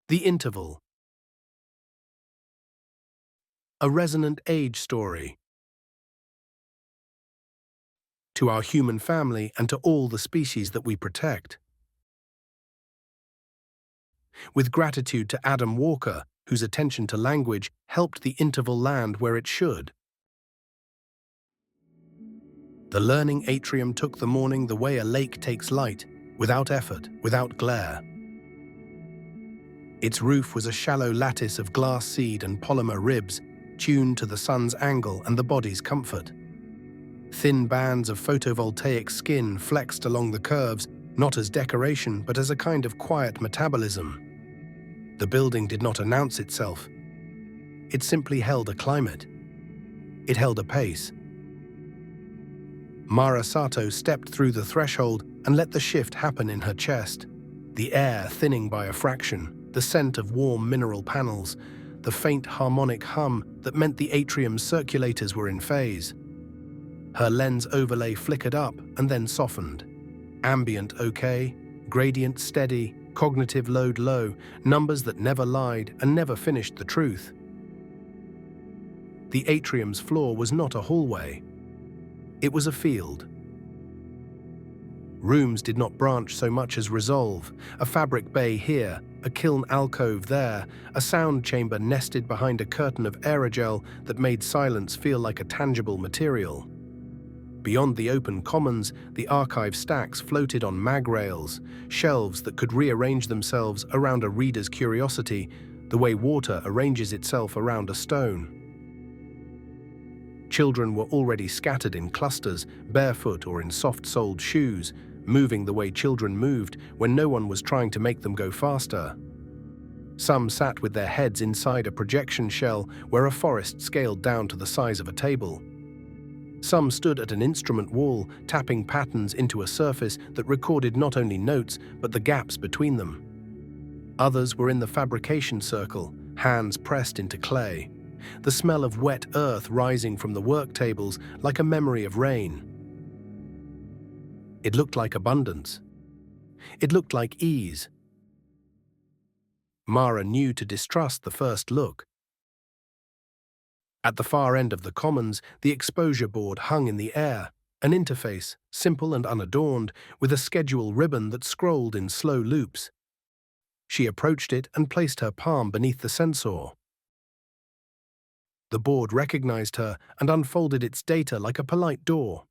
The Interval. A Resonant Age story. To our human family and to all the species that we protect. With gratitude to Adam Walker, whose attention to language helped the interval land where it should. The Learning Atrium took the morning the way a lake takes light, without effort, without glare. Its roof was a shallow lattice of glass seed and polymer ribs, tuned to the sun's angle and the body's comfort. Thin bands of photovoltaic skin flexed along the curves, not as decoration but as a kind of quiet metabolism. The building did not announce itself. It simply held a climate. It held a pace. Mara Sato stepped through the threshold and let the shift happen in her chest, the air thinning by a fraction, the scent of warm mineral panels, the faint harmonic hum that meant the atrium's circulators were in phase. Her lens overlay flickered up and then softened. Ambient okay, gradient steady, cognitive load low, numbers that never lied and never finished the truth. The atrium's floor was not a hallway. It was a field. Rooms did not branch so much as resolve, a fabric bay here, a kiln alcove there, a sound chamber nested behind a curtain of aerogel that made silence feel like a tangible material. Beyond the open commons, the archive stacks floated on mag rails, shelves that could rearrange themselves around a reader's curiosity, the way water arranges itself around a stone. Children were already scattered in clusters, barefoot or in soft-soled shoes, moving the way children moved when no one was trying to make them go faster. Some sat with their heads inside a projection shell where a forest scaled down to the size of a table. Some stood at an instrument wall, tapping patterns into a surface that recorded not only notes, but the gaps between them. Others were in the fabrication circle, hands pressed into clay, the smell of wet earth rising from the work tables like a memory of rain. It looked like abundance. It looked like ease. Mara knew to distrust the first look. At the far end of the commons, the exposure board hung in the air, an interface, simple and unadorned, with a schedule ribbon that scrolled in slow loops. She approached it and placed her palm beneath the sensor. The board recognized her and unfolded its data like a polite door.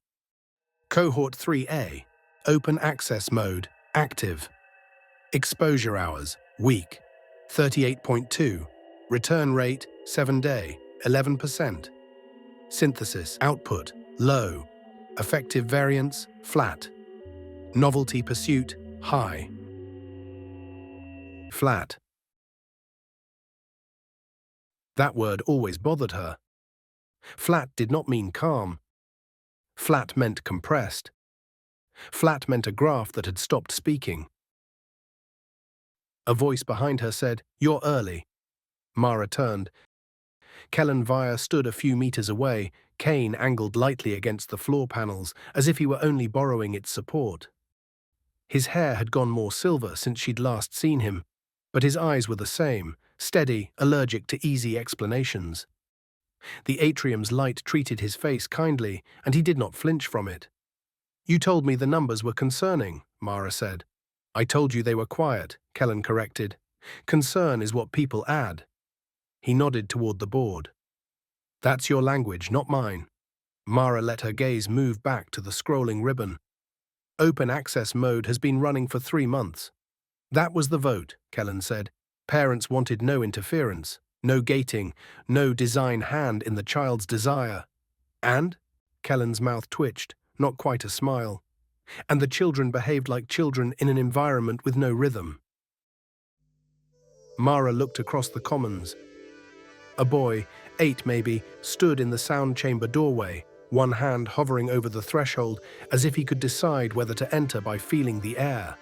Cohort 3A, Open Access Mode, active. Exposure hours, week, 38.2. Return rate, 7-day, 11%. Synthesis, output, low. Effective variance, flat. Novelty pursuit, high. Flat. That word always bothered her. Flat did not mean calm. Flat meant compressed. Flat meant a graph that had stopped speaking. A voice behind her said, "You're early." Mara turned. Kellen Vire stood a few meters away, cane angled lightly against the floor panels, as if he were only borrowing its support. His hair had gone more silver since she'd last seen him, but his eyes were the same, steady, allergic to easy explanations. The atrium's light treated his face kindly, and he did not flinch from it. "You told me the numbers were concerning," Mara said. "I told you they were quiet," Kellen corrected. "Concern is what people add." He nodded toward the board. "That's your language, not mine." Mara let her gaze move back to the scrolling ribbon. "Open access mode has been running for 3 months." "That was the vote," Kellen said. "Parents wanted no interference, no gating, no design hand in the child's desire." "And?" Kellen's mouth twitched, not quite a smile. "And the children behaved like children in an environment with no rhythm." Mara looked across the commons. A boy, 8 maybe, stood in the sound chamber doorway, one hand hovering over the threshold as if he could decide whether to enter by feeling the air.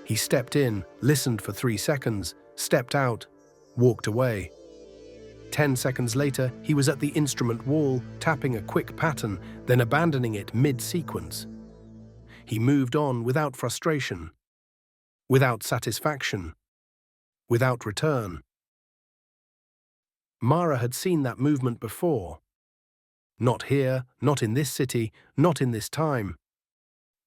He stepped in, listened for 3 seconds, stepped out, walked away. 10 seconds later, he was at the instrument wall, tapping a quick pattern, then abandoning it mid-sequence. He moved on without frustration, without satisfaction. without return. Mara had seen that movement before. Not here, not in this city, not in this time.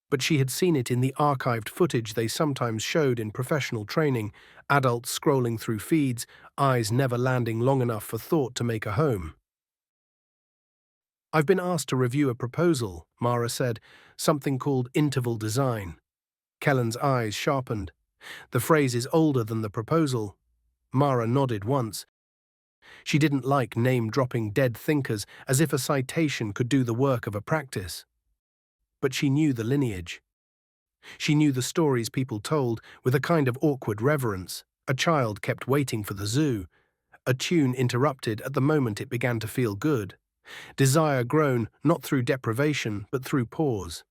But she had seen it in the archived footage they sometimes showed in professional training, adults scrolling through feeds, eyes never landing long enough for thought to make a home. "I've been asked to review a proposal," Mara said, "something called interval design." Kellen's eyes sharpened. "The phrase is older than the proposal." Mara nodded once. She didn't like name-dropping dead thinkers as if a citation could do the work of a practice. But she knew the lineage. She knew the stories people told with a kind of awkward reverence. A child kept waiting for the zoo. A tune interrupted at the moment it began to feel good. Desire grown not through deprivation but through pause.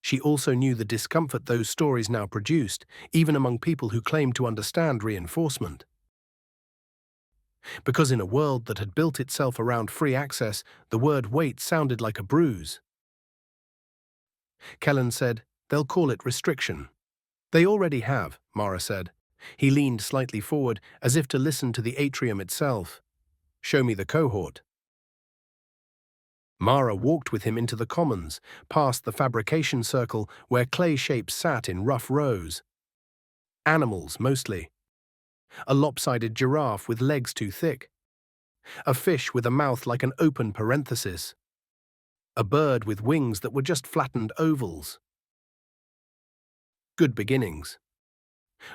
She also knew the discomfort those stories now produced, even among people who claimed to understand reinforcement. Because in a world that had built itself around free access, the word wait sounded like a bruise. Kellen said, "They'll call it restriction." "They already have," Mara said. He leaned slightly forward, as if to listen to the atrium itself. "Show me the cohort." Mara walked with him into the commons, past the fabrication circle where clay shapes sat in rough rows. Animals, mostly. A lopsided giraffe with legs too thick. A fish with a mouth like an open parenthesis. A bird with wings that were just flattened ovals. Good beginnings.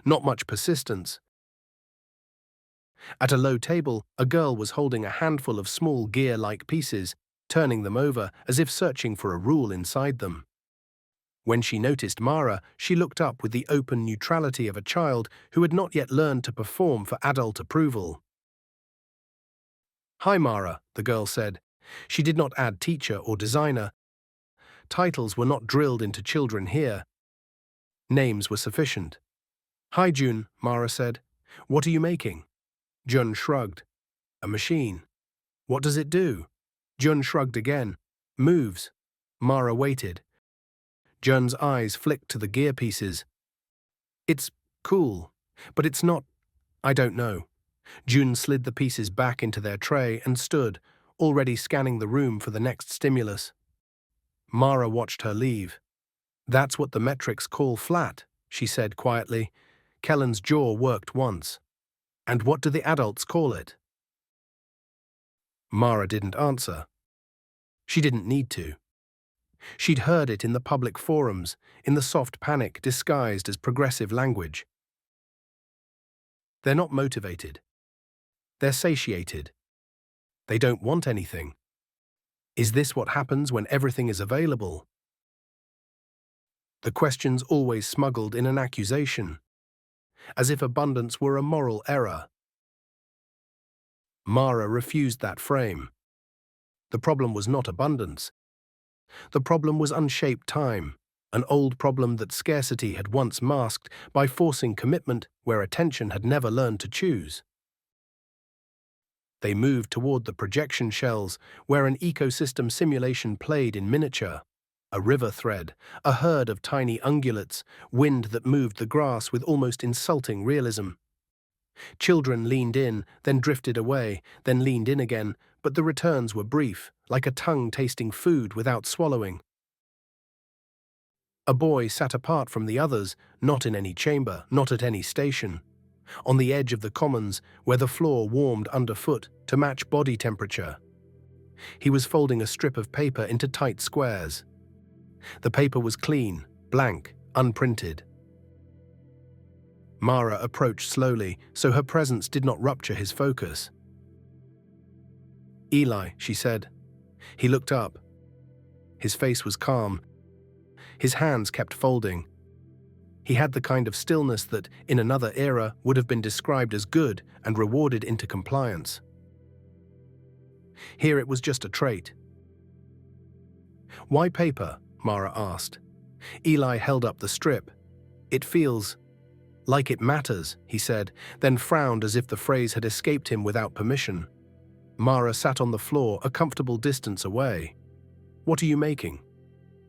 Not much persistence. At a low table, a girl was holding a handful of small gear-like pieces, turning them over as if searching for a rule inside them. When she noticed Mara, she looked up with the open neutrality of a child who had not yet learned to perform for adult approval. "Hi, Mara," the girl said. She did not add teacher or designer. Titles were not drilled into children here. Names were sufficient. "Hi, June," Mara said. "What are you making?" Jun shrugged. "A machine." "What does it do?" Jun shrugged again. "Moves." Mara waited. Jun's eyes flicked to the gear pieces. "It's cool, but it's not. I don't know." Jun slid the pieces back into their tray and stood, already scanning the room for the next stimulus. Mara watched her leave. "That's what the metrics call flat," she said quietly. Kellen's jaw worked once. "And what do the adults call it?" Mara didn't answer. She didn't need to. She'd heard it in the public forums, in the soft panic disguised as progressive language. They're not motivated. They're satiated. They don't want anything. Is this what happens when everything is available? The questions always smuggled in an accusation, as if abundance were a moral error. Mara refused that frame. The problem was not abundance. The problem was unshaped time, an old problem that scarcity had once masked by forcing commitment where attention had never learned to choose. They moved toward the projection shells, where an ecosystem simulation played in miniature. A river thread, a herd of tiny ungulates, wind that moved the grass with almost insulting realism. Children leaned in, then drifted away, then leaned in again, but the returns were brief, like a tongue tasting food without swallowing. A boy sat apart from the others, not in any chamber, not at any station. On the edge of the commons, where the floor warmed underfoot to match body temperature. He was folding a strip of paper into tight squares. The paper was clean, blank, unprinted. Mara approached slowly, so her presence did not rupture his focus. "Eli," she said. He looked up. His face was calm. His hands kept folding. He had the kind of stillness that, in another era, would have been described as good and rewarded into compliance. Here it was just a trait. "Why paper?" Mara asked. Eli held up the strip. "It feels like it matters," he said, then frowned as if the phrase had escaped him without permission. Mara sat on the floor a comfortable distance away. "What are you making?"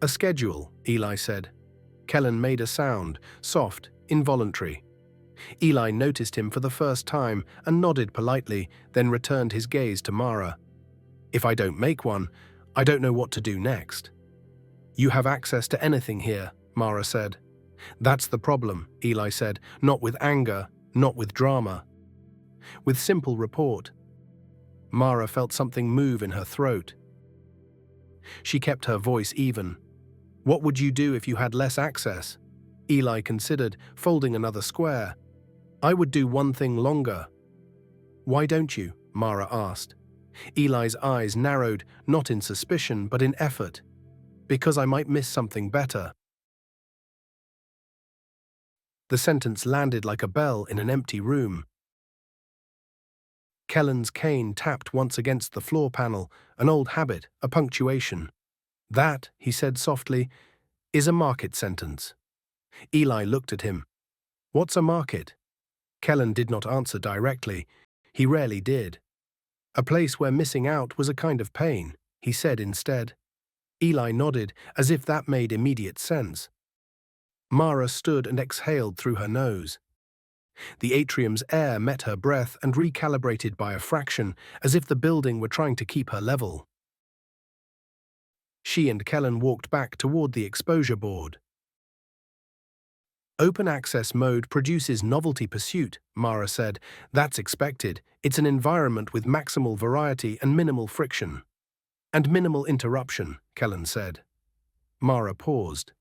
"A schedule," Eli said. Kellen made a sound, soft, involuntary. Eli noticed him for the first time and nodded politely, then returned his gaze to Mara. "If I don't make one, I don't know what to do next." "You have access to anything here," Mara said. "That's the problem," Eli said, "not with anger, not with drama. With simple report." Mara felt something move in her throat. She kept her voice even. "What would you do if you had less access?" Eli considered, folding another square. "I would do one thing longer." "Why don't you?" Mara asked. Eli's eyes narrowed, not in suspicion, but in effort. "Because I might miss something better." The sentence landed like a bell in an empty room. Kellen's cane tapped once against the floor panel, an old habit, a punctuation. "That," he said softly, "is a market sentence." Eli looked at him. "What's a market?" Kellen did not answer directly. He rarely did. "A place where missing out was a kind of pain," he said instead. Eli nodded, as if that made immediate sense. Mara stood and exhaled through her nose. The atrium's air met her breath and recalibrated by a fraction, as if the building were trying to keep her level. She and Kellen walked back toward the exposure board. "Open access mode produces novelty pursuit," Mara said. "That's expected. It's an environment with maximal variety and minimal friction." "And minimal interruption," Kellen said. Mara paused.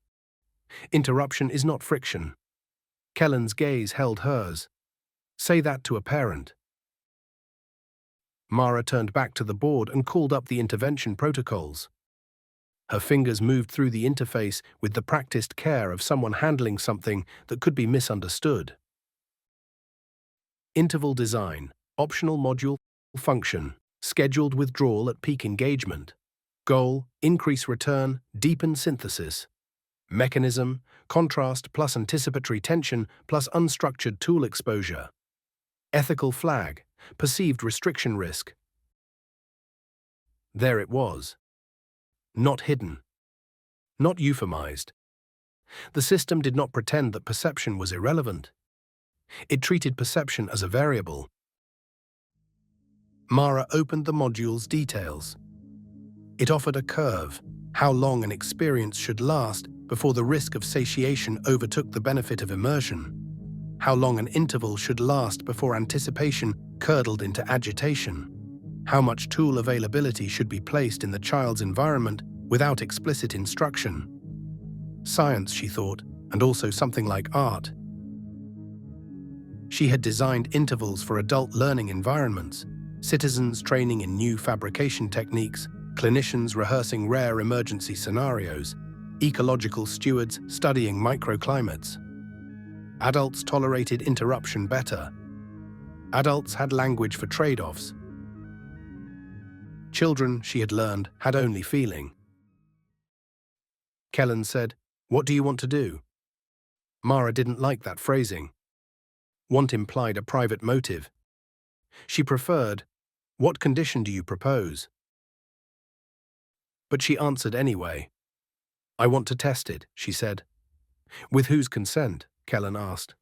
"Interruption is not friction." Kellen's gaze held hers. "Say that to a parent." Mara turned back to the board and called up the intervention protocols. Her fingers moved through the interface with the practiced care of someone handling something that could be misunderstood. Interval design, optional module, function, scheduled withdrawal at peak engagement. Goal, increase return, deepen synthesis. Mechanism, contrast plus anticipatory tension plus unstructured tool exposure. Ethical flag, perceived restriction risk. There it was. Not hidden. Not euphemized. The system did not pretend that perception was irrelevant. It treated perception as a variable. Mara opened the module's details. It offered a curve, how long an experience should last before the risk of satiation overtook the benefit of immersion, how long an interval should last before anticipation curdled into agitation, how much tool availability should be placed in the child's environment without explicit instruction. Science, she thought, and also something like art. She had designed intervals for adult learning environments, citizens training in new fabrication techniques, clinicians rehearsing rare emergency scenarios, ecological stewards studying microclimates. Adults tolerated interruption better. Adults had language for trade-offs. Children, she had learned, had only feeling. Kellen said, "What do you want to do?" Mara didn't like that phrasing. Want implied a private motive. She preferred, "What condition do you propose?" But she answered anyway. "I want to test it," she said. "With whose consent?" Kellen asked.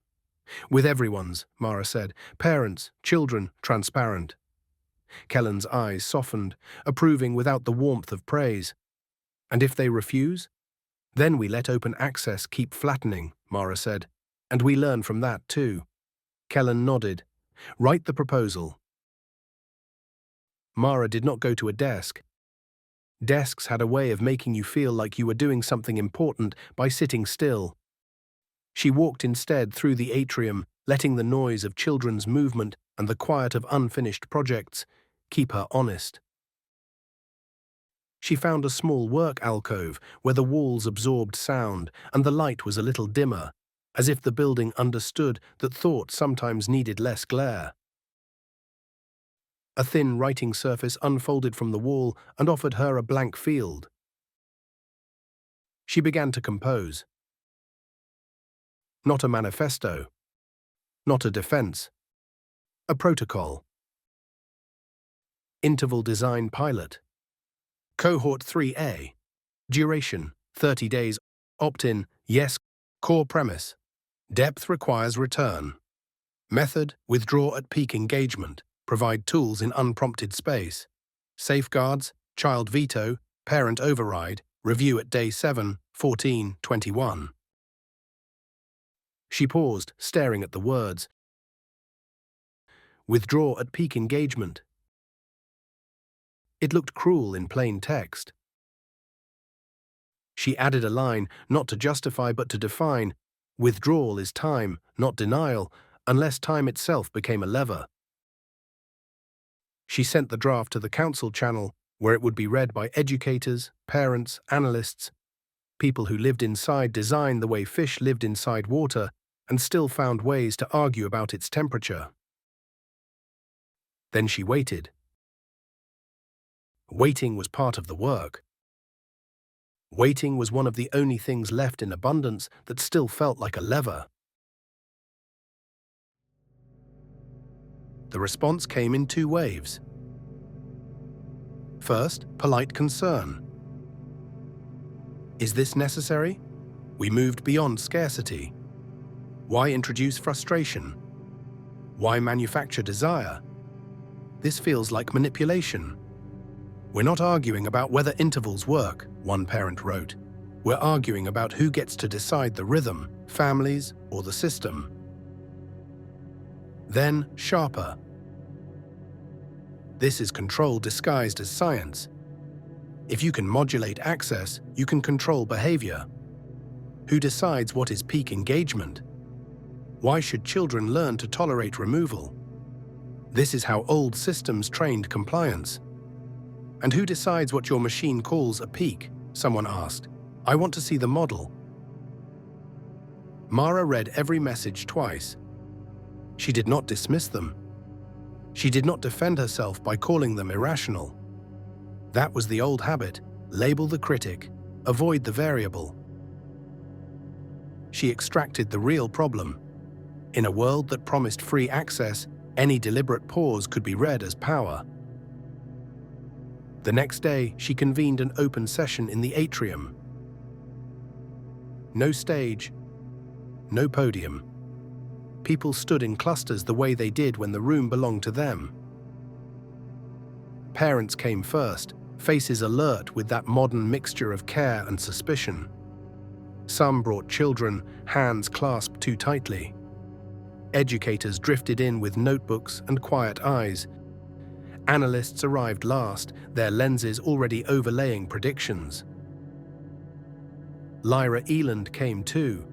"With everyone's," Mara said. "Parents, children, transparent." Kellen's eyes softened, approving without the warmth of praise. "And if they refuse?" "Then we let open access keep flattening," Mara said. "And we learn from that too." Kellen nodded. "Write the proposal." Mara did not go to a desk. Desks had a way of making you feel like you were doing something important by sitting still. She walked instead through the atrium, letting the noise of children's movement and the quiet of unfinished projects keep her honest. She found a small work alcove where the walls absorbed sound and the light was a little dimmer, as if the building understood that thought sometimes needed less glare. A thin writing surface unfolded from the wall and offered her a blank field. She began to compose. Not a manifesto. Not a defense. A protocol. Interval design pilot. Cohort 3A. Duration, 30 days. Opt-in, yes. Core premise. Depth requires return. Method: withdraw at peak engagement. Provide tools in unprompted space. Safeguards: child veto, parent override, review at day 7, 14, 21. She paused, staring at the words. Withdraw at peak engagement. It looked cruel in plain text. She added a line, not to justify but to define. Withdrawal is time, not denial, unless time itself became a lever. She sent the draft to the council channel, where it would be read by educators, parents, analysts, people who lived inside design the way fish lived inside water and still found ways to argue about its temperature. Then she waited. Waiting was part of the work. Waiting was one of the only things left in abundance that still felt like a lever. The response came in 2 waves. First, polite concern. Is this necessary? We moved beyond scarcity. Why introduce frustration? Why manufacture desire? This feels like manipulation. We're not arguing about whether intervals work, one parent wrote. We're arguing about who gets to decide the rhythm, families or the system. Then, sharper. This is control disguised as science. If you can modulate access, you can control behavior. Who decides what is peak engagement? Why should children learn to tolerate removal? This is how old systems trained compliance. And who decides what your machine calls a peak? Someone asked. I want to see the model. Mara read every message twice. She did not dismiss them. She did not defend herself by calling them irrational. That was the old habit: label the critic, avoid the variable. She extracted the real problem. In a world that promised free access, any deliberate pause could be read as power. The next day, she convened an open session in the atrium. No stage, no podium. People stood in clusters the way they did when the room belonged to them. Parents came first, faces alert with that modern mixture of care and suspicion. Some brought children, hands clasped too tightly. Educators drifted in with notebooks and quiet eyes. Analysts arrived last, their lenses already overlaying predictions. Lyra Eland came too.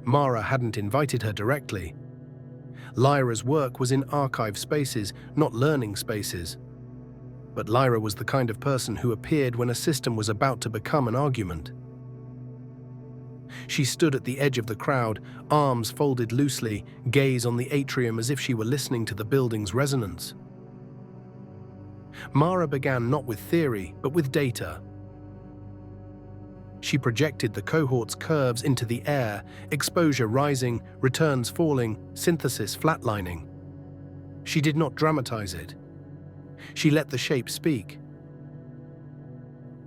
Mara hadn't invited her directly. Lyra's work was in archive spaces, not learning spaces. But Lyra was the kind of person who appeared when a system was about to become an argument. She stood at the edge of the crowd, arms folded loosely, gaze on the atrium as if she were listening to the building's resonance. Mara began not with theory, but with data. She projected the cohort's curves into the air, exposure rising, returns falling, synthesis flatlining. She did not dramatize it. She let the shape speak.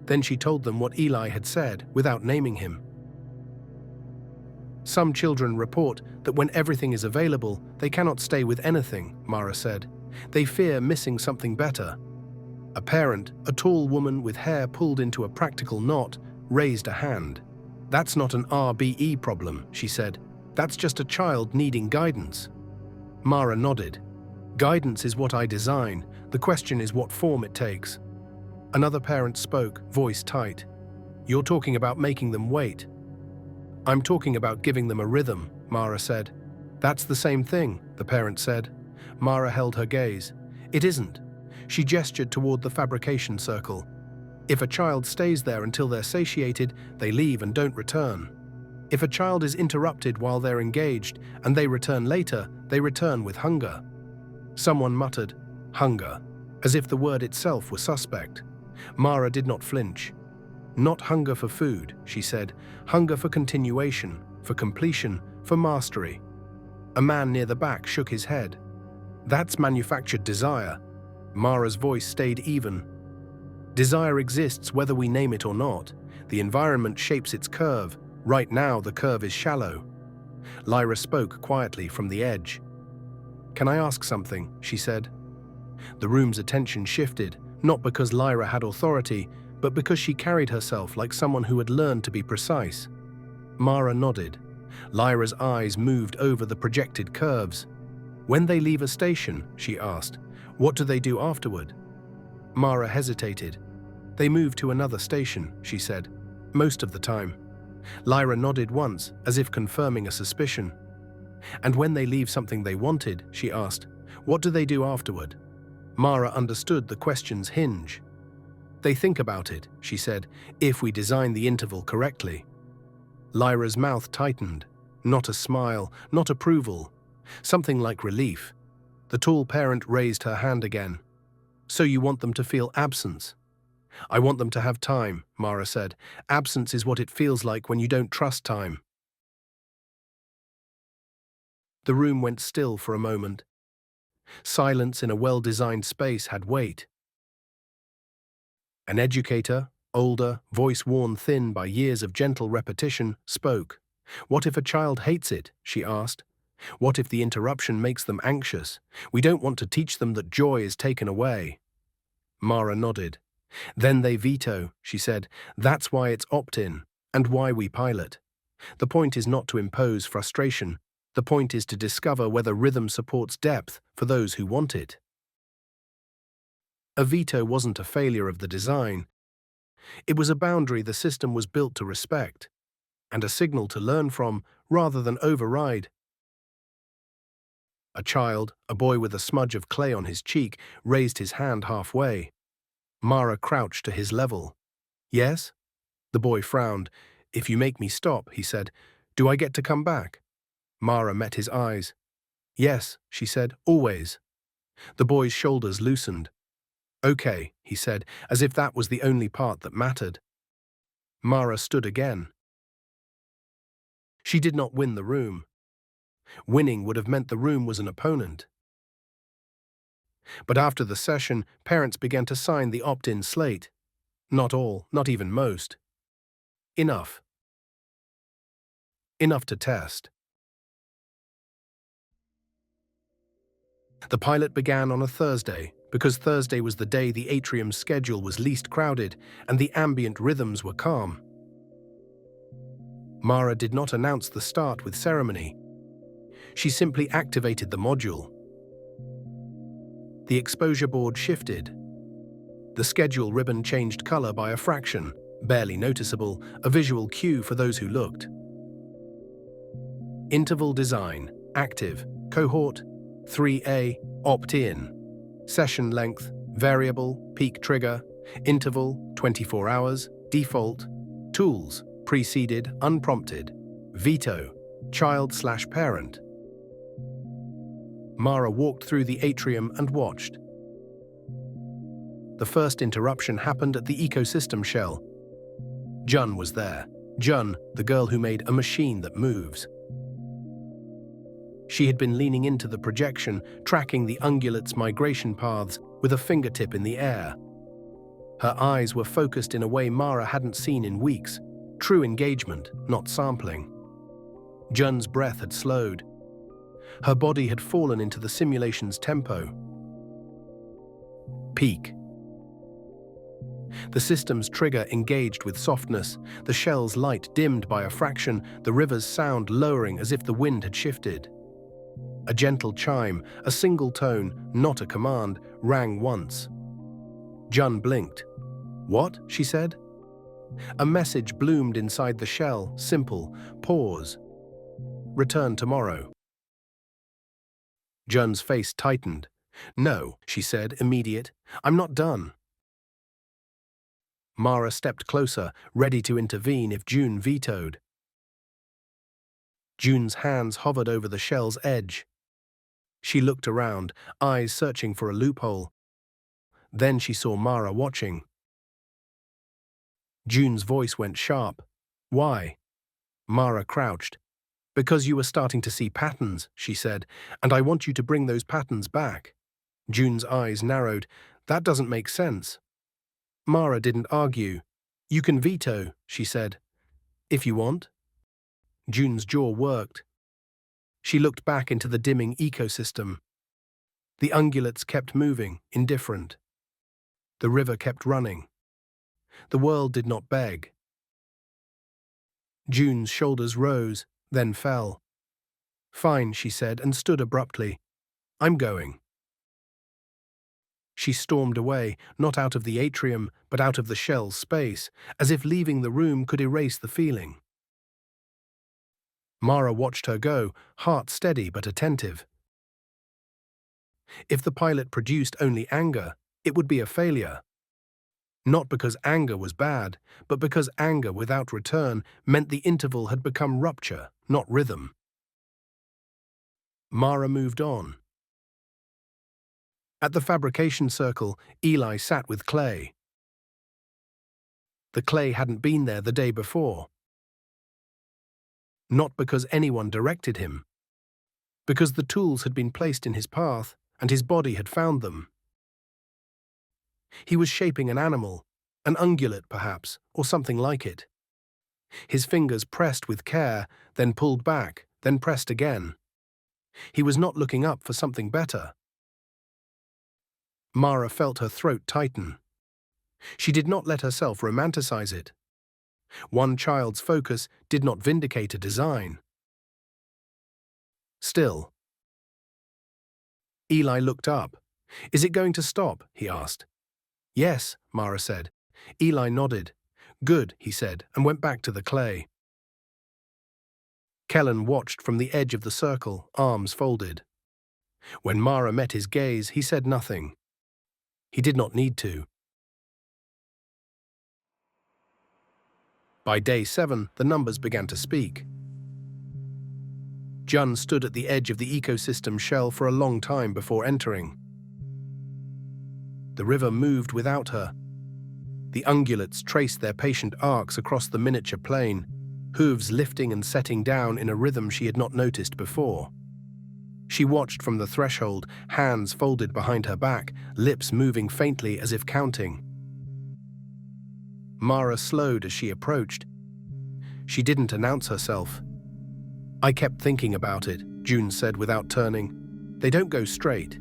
Then she told them what Eli had said, without naming him. Some children report that when everything is available, they cannot stay with anything, Mara said. They fear missing something better. A parent, a tall woman with hair pulled into a practical knot, raised a hand. That's not an RBE problem, she said. That's just a child needing guidance. Mara nodded. Guidance is what I design. The question is what form it takes. Another parent spoke, voice tight. You're talking about making them wait. I'm talking about giving them a rhythm, Mara said. That's the same thing, the parent said. Mara held her gaze. It isn't. She gestured toward the fabrication circle. If a child stays there until they're satiated, they leave and don't return. If a child is interrupted while they're engaged and they return later, they return with hunger. Someone muttered, hunger, as if the word itself were suspect. Mara did not flinch. Not hunger for food, she said. Hunger for continuation, for completion, for mastery. A man near the back shook his head. That's manufactured desire. Mara's voice stayed even. Desire exists whether we name it or not. The environment shapes its curve. Right now, the curve is shallow. Lyra spoke quietly from the edge. "Can I ask something?" she said. The room's attention shifted, not because Lyra had authority, but because she carried herself like someone who had learned to be precise. Mara nodded. Lyra's eyes moved over the projected curves. "When they leave a station," she asked, "what do they do afterward?" Mara hesitated. "They move to another station," she said, "most of the time." Lyra nodded once, as if confirming a suspicion. "And when they leave something they wanted," she asked, "what do they do afterward?" Mara understood the question's hinge. "They think about it," she said, "if we design the interval correctly." Lyra's mouth tightened. Not a smile, not approval. Something like relief. The tall parent raised her hand again. "So you want them to feel absence?" "I want them to have time," Mara said. "Absence is what it feels like when you don't trust time." The room went still for a moment. Silence in a well-designed space had weight. An educator, older, voice worn thin by years of gentle repetition, spoke. "What if a child hates it?" she asked. "What if the interruption makes them anxious? We don't want to teach them that joy is taken away." Mara nodded. "Then they veto," she said. "That's why it's opt-in, and why we pilot. The point is not to impose frustration. The point is to discover whether rhythm supports depth for those who want it." A veto wasn't a failure of the design. It was a boundary the system was built to respect, and a signal to learn from rather than override. A child, a boy with a smudge of clay on his cheek, raised his hand halfway. Mara crouched to his level. "Yes?" The boy frowned. "If you make me stop," he said, "do I get to come back?" Mara met his eyes. "Yes," she said, "always." The boy's shoulders loosened. "Okay," he said, as if that was the only part that mattered. Mara stood again. She did not win the room. Winning would have meant the room was an opponent. But after the session, parents began to sign the opt-in slate. Not all, not even most. Enough. Enough to test. The pilot began on a Thursday, because Thursday was the day the atrium's schedule was least crowded and the ambient rhythms were calm. Mara did not announce the start with ceremony. She simply activated the module. The exposure board shifted. The schedule ribbon changed color by a fraction, barely noticeable, a visual cue for those who looked. Interval design, active, cohort, 3A, opt-in. Session length, variable, peak trigger, interval, 24 hours, default. Tools, preceded, unprompted. Veto, child/parent. Mara walked through the atrium and watched. The first interruption happened at the ecosystem shell. Jun was there. Jun, the girl who made a machine that moves. She had been leaning into the projection, tracking the ungulate's migration paths with a fingertip in the air. Her eyes were focused in a way Mara hadn't seen in weeks. True engagement, not sampling. Jun's breath had slowed. Her body had fallen into the simulation's tempo. Peak. The system's trigger engaged with softness, the shell's light dimmed by a fraction, the river's sound lowering as if the wind had shifted. A gentle chime, a single tone, not a command, rang once. Jun blinked. "What?" she said. A message bloomed inside the shell, simple, pause. "Return tomorrow." Jun's face tightened. "No," she said, immediate. "I'm not done." Mara stepped closer, ready to intervene if June vetoed. June's hands hovered over the shell's edge. She looked around, eyes searching for a loophole. Then she saw Mara watching. June's voice went sharp. "Why?" Mara crouched. "Because you were starting to see patterns," she said, "and I want you to bring those patterns back." June's eyes narrowed. "That doesn't make sense." Mara didn't argue. "You can veto," she said. "If you want." June's jaw worked. She looked back into the dimming ecosystem. The ungulates kept moving, indifferent. The river kept running. The world did not beg. June's shoulders rose, then fell. "Fine," she said, and stood abruptly. "I'm going." She stormed away, not out of the atrium, but out of the shell's space, as if leaving the room could erase the feeling. Mara watched her go, heart steady but attentive. If the pilot produced only anger, it would be a failure. Not because anger was bad, but because anger without return meant the interval had become rupture, not rhythm. Mara moved on. At the fabrication circle, Eli sat with clay. The clay hadn't been there the day before. Not because anyone directed him. Because the tools had been placed in his path, and his body had found them. He was shaping an animal, an ungulate perhaps, or something like it. His fingers pressed with care, then pulled back, then pressed again. He was not looking up for something better. Mara felt her throat tighten. She did not let herself romanticize it. One child's focus did not vindicate a design. Still. Eli looked up. "Is it going to stop?" he asked. "Yes," Mara said. Eli nodded. "Good," he said, and went back to the clay. Kellen watched from the edge of the circle, arms folded. When Mara met his gaze, he said nothing. He did not need to. By day 7, the numbers began to speak. Jun stood at the edge of the ecosystem shell for a long time before entering. The river moved without her. The ungulates traced their patient arcs across the miniature plain, hooves lifting and setting down in a rhythm she had not noticed before. She watched from the threshold, hands folded behind her back, lips moving faintly as if counting. Mara slowed as she approached. She didn't announce herself. "I kept thinking about it," June said without turning. "They don't go straight.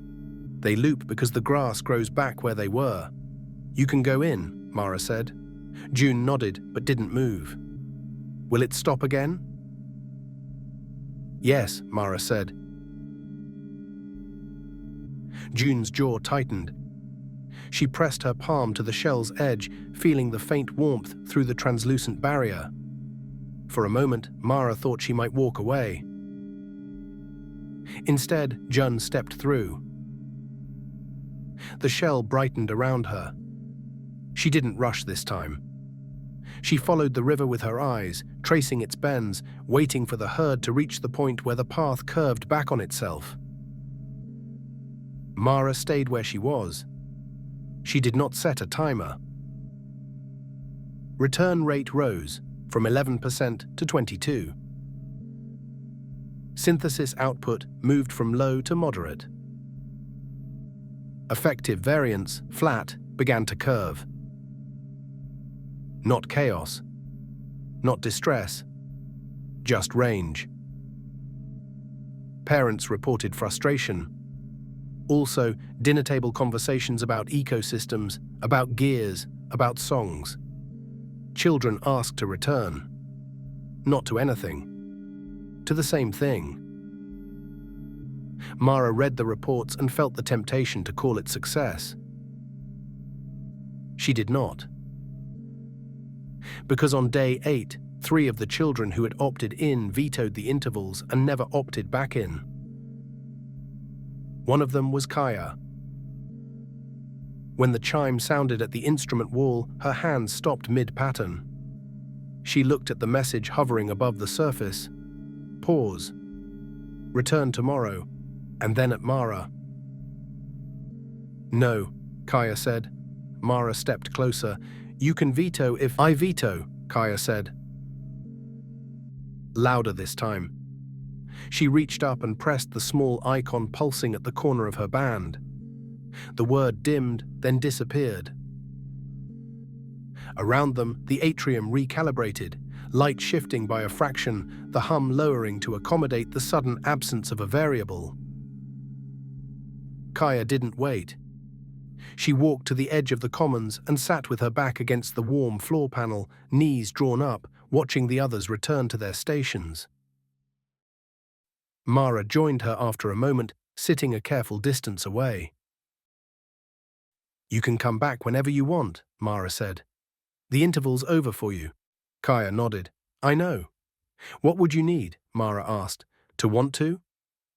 They loop because the grass grows back where they were." "You can go in," Mara said. June nodded but didn't move. "Will it stop again?" "Yes," Mara said. June's jaw tightened. She pressed her palm to the shell's edge, feeling the faint warmth through the translucent barrier. For a moment, Mara thought she might walk away. Instead, Jun stepped through. The shell brightened around her. She didn't rush this time. She followed the river with her eyes, tracing its bends, waiting for the herd to reach the point where the path curved back on itself. Mara stayed where she was. She did not set a timer. Return rate rose from 11% to 22%. Synthesis output moved from low to moderate. Effective variance, flat, began to curve. Not chaos, not distress, just range. Parents reported frustration. Also, dinner table conversations about ecosystems, about gears, about songs. Children asked to return. Not to anything. To the same thing. Mara read the reports and felt the temptation to call it success. She did not. Because on day 8, 3 of the children who had opted in vetoed the intervals and never opted back in. One of them was Kaya. When the chime sounded at the instrument wall, her hands stopped mid-pattern. She looked at the message hovering above the surface. Pause. Return tomorrow, and then at Mara. "No," Kaya said. Mara stepped closer. "You can veto if I veto," Kaya said. Louder this time. She reached up and pressed the small icon pulsing at the corner of her band. The word dimmed, then disappeared. Around them, the atrium recalibrated, light shifting by a fraction, the hum lowering to accommodate the sudden absence of a variable. Kaya didn't wait. She walked to the edge of the commons and sat with her back against the warm floor panel, knees drawn up, watching the others return to their stations. Mara joined her after a moment, sitting a careful distance away. "You can come back whenever you want," Mara said. "The interval's over for you." Kaya nodded. "I know." "What would you need?" Mara asked. "To want to?"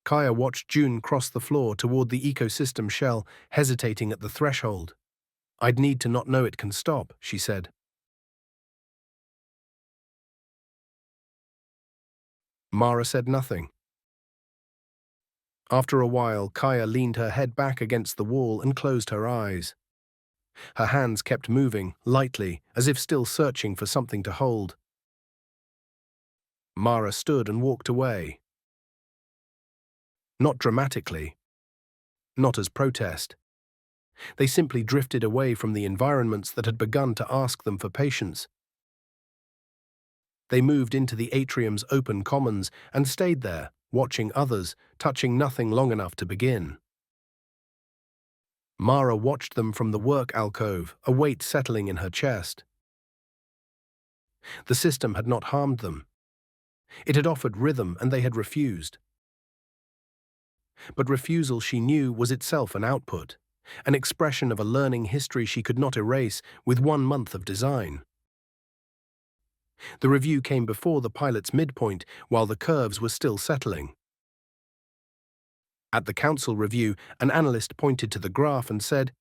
Kaya watched June cross the floor toward the ecosystem shell, hesitating at the threshold. "I'd need to not know it can stop," she said. Mara said nothing. After a while, Kaya leaned her head back against the wall and closed her eyes. Her hands kept moving, lightly, as if still searching for something to hold. Mara stood and walked away. Not dramatically. Not as protest. They simply drifted away from the environments that had begun to ask them for patience. They moved into the atrium's open commons and stayed there, watching others, touching nothing long enough to begin. Mara watched them from the work alcove, a weight settling in her chest. The system had not harmed them. It had offered rhythm and they had refused. But refusal, she knew, was itself an output, an expression of a learning history she could not erase with 1 month of design. The review came before the pilot's midpoint, while the curves were still settling. At the council review, an analyst pointed to the graph and said,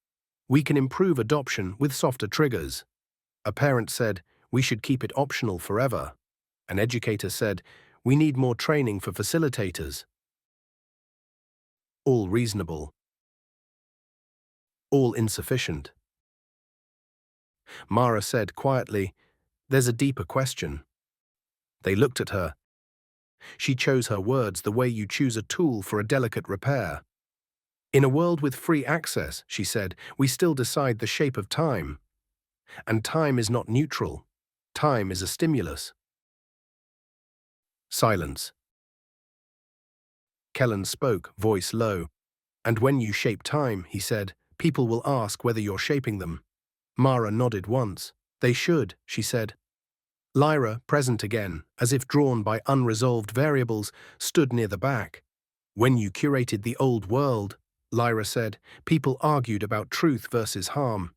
"We can improve adoption with softer triggers." A parent said, "We should keep it optional forever." An educator said, "We need more training for facilitators." All reasonable. All insufficient. Mara said quietly, "There's a deeper question." They looked at her. She chose her words the way you choose a tool for a delicate repair. "In a world with free access," she said, "we still decide the shape of time. And time is not neutral. Time is a stimulus." Silence. Kellen spoke, voice low. "And when you shape time," he said, "people will ask whether you're shaping them." Mara nodded once. "They should," she said. Lyra, present again, as if drawn by unresolved variables, stood near the back. "When you curated the old world," Lyra said, "people argued about truth versus harm."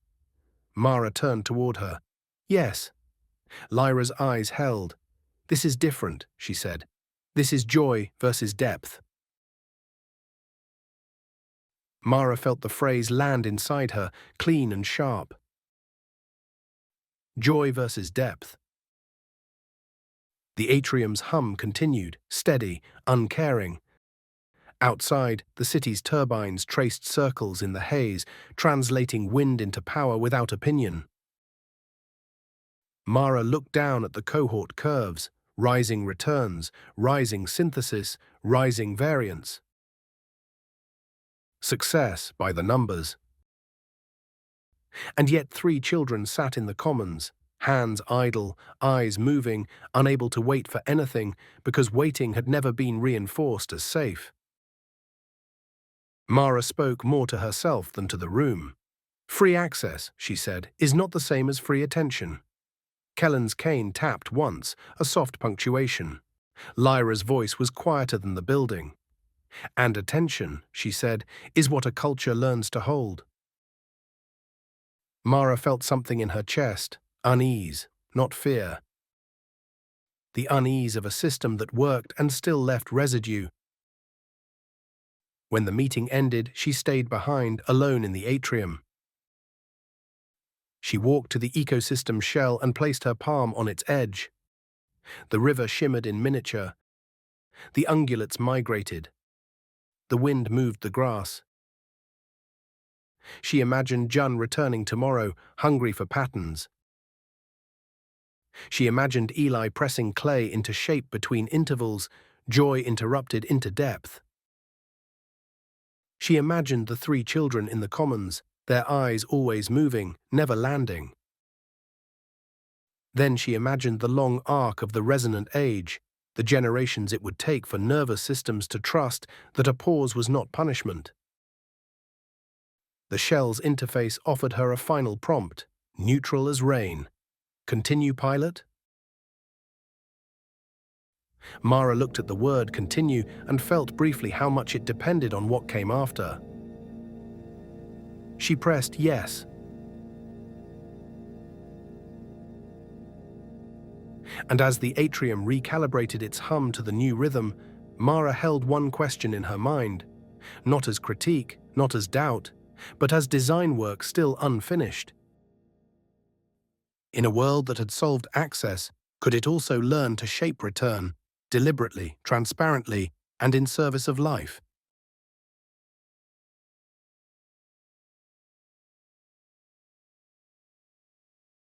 Mara turned toward her. "Yes." Lyra's eyes held. "This is different," she said. "This is joy versus depth." Mara felt the phrase land inside her, clean and sharp. Joy versus depth. The atrium's hum continued, steady, uncaring. Outside, the city's turbines traced circles in the haze, translating wind into power without opinion. Mara looked down at the cohort curves, rising returns, rising synthesis, rising variance. Success by the numbers. And yet 3 children sat in the commons, hands idle, eyes moving, unable to wait for anything because waiting had never been reinforced as safe. Mara spoke more to herself than to the room. "Free access," she said, "is not the same as free attention." Kellen's cane tapped once, a soft punctuation. Lyra's voice was quieter than the building. "And attention," she said, "is what a culture learns to hold." Mara felt something in her chest, unease, not fear. The unease of a system that worked and still left residue. When the meeting ended, she stayed behind, alone in the atrium. She walked to the ecosystem shell and placed her palm on its edge. The river shimmered in miniature. The ungulates migrated. The wind moved the grass. She imagined Jun returning tomorrow, hungry for patterns. She imagined Eli pressing clay into shape between intervals, joy interrupted into depth. She imagined the 3 children in the commons, their eyes always moving, never landing. Then she imagined the long arc of the Resonant Age, the generations it would take for nervous systems to trust that a pause was not punishment. The shell's interface offered her a final prompt, neutral as rain. Continue, pilot? Mara looked at the word continue and felt briefly how much it depended on what came after. She pressed yes. And as the atrium recalibrated its hum to the new rhythm, Mara held one question in her mind, not as critique, not as doubt, but as design work still unfinished. In a world that had solved access, could it also learn to shape return, deliberately, transparently, and in service of life?